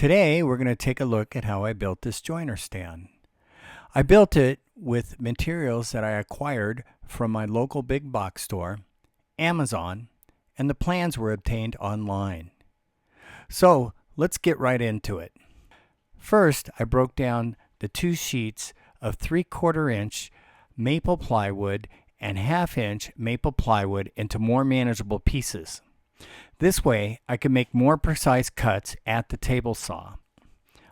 Today we're going to take a look at how I built this joiner stand. I built it with materials that I acquired from my local big box store, Amazon, and the plans were obtained online. So let's get right into it. First, I broke down the 2 sheets of 3/4 inch maple plywood and 1/2 inch maple plywood into more manageable pieces. This way, I could make more precise cuts at the table saw.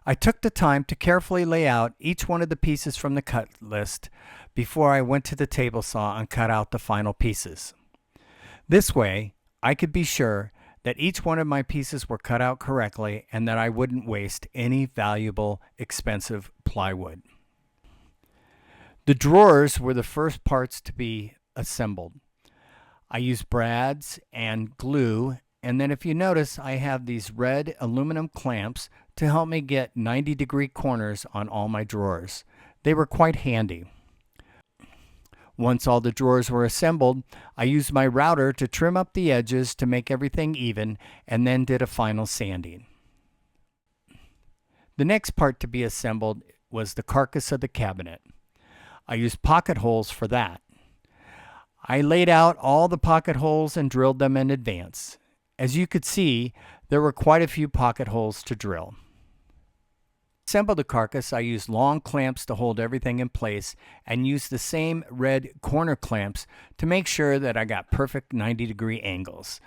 I took the time to carefully lay out each one of the pieces from the cut list before I went to the table saw and cut out the final pieces. This way, I could be sure that each one of my pieces were cut out correctly and that I wouldn't waste any valuable, expensive plywood. The drawers were the first parts to be assembled. I used brads and glue, and then if you notice, I have these red aluminum clamps to help me get 90-degree corners on all my drawers. They were quite handy. Once all the drawers were assembled, I used my router to trim up the edges to make everything even, and then did a final sanding. The next part to be assembled was the carcass of the cabinet. I used pocket holes for that. I laid out all the pocket holes and drilled them in advance. As you could see, there were quite a few pocket holes to drill. To assemble the carcass, I used long clamps to hold everything in place and used the same red corner clamps to make sure that I got perfect 90-degree angles.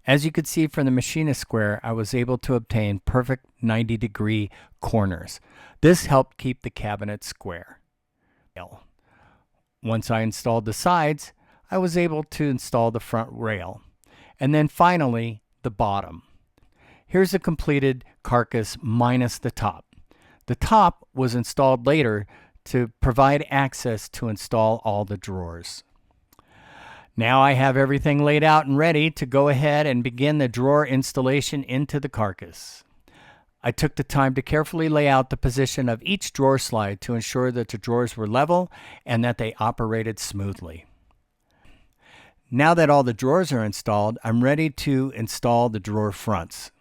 As you could see from the machinist square, I was able to obtain perfect 90-degree corners. This helped keep the cabinet square. Once I installed the sides, I was able to install the front rail. And then finally, the bottom. Here's a completed carcass minus the top. The top was installed later to provide access to install all the drawers. Now I have everything laid out and ready to go ahead and begin the drawer installation into the carcass. I took the time to carefully lay out the position of each drawer slide to ensure that the drawers were level and that they operated smoothly. Now that all the drawers are installed, I'm ready to install the drawer fronts.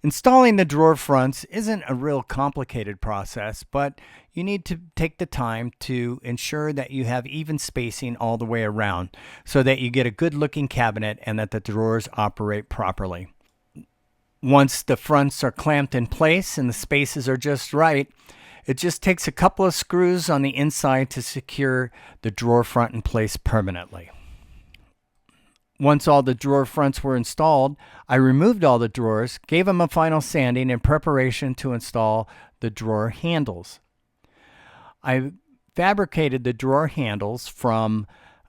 Installing the drawer fronts isn't a real complicated process, but you need to take the time to ensure that you have even spacing all the way around so that you get a good looking cabinet and that the drawers operate properly. Once the fronts are clamped in place and the spaces are just right, it just takes a couple of screws on the inside to secure the drawer front in place permanently. Once all the drawer fronts were installed, I removed all the drawers, gave them a final sanding in preparation to install the drawer handles. I fabricated the drawer handles from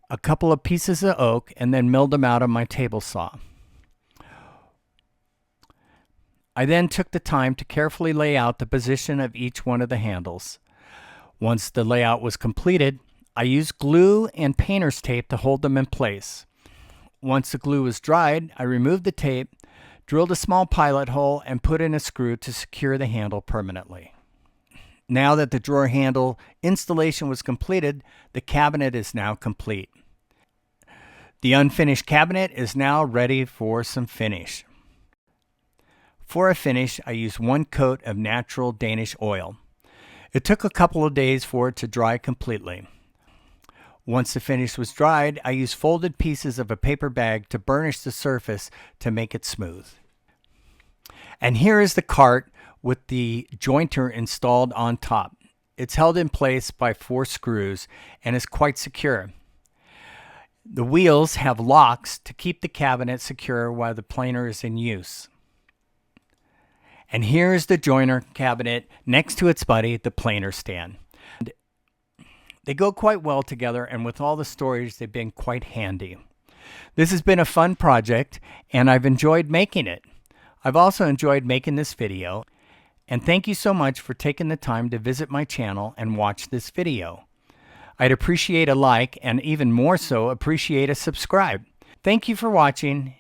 a couple of pieces of oak and then milled them out on my table saw. I then took the time to carefully lay out the position of each one of the handles. Once the layout was completed, I used glue and painter's tape to hold them in place. Once the glue was dried, I removed the tape, drilled a small pilot hole, and put in a screw to secure the handle permanently. Now that the drawer handle installation was completed, the cabinet is now complete. The unfinished cabinet is now ready for some finish. For a finish, I used 1 coat of natural Danish oil. It took a couple of days for it to dry completely. Once the finish was dried, I used folded pieces of a paper bag to burnish the surface to make it smooth. And here is the cart with the jointer installed on top. It's held in place by 4 screws and is quite secure. The wheels have locks to keep the cabinet secure while the planer is in use. And here's the joiner cabinet next to its buddy, the planer stand. They go quite well together, and with all the storage, they've been quite handy. This has been a fun project, and I've enjoyed making it. I've also enjoyed making this video, and thank you so much for taking the time to visit my channel and watch this video. I'd appreciate a like, and even more so, appreciate a subscribe. Thank you for watching,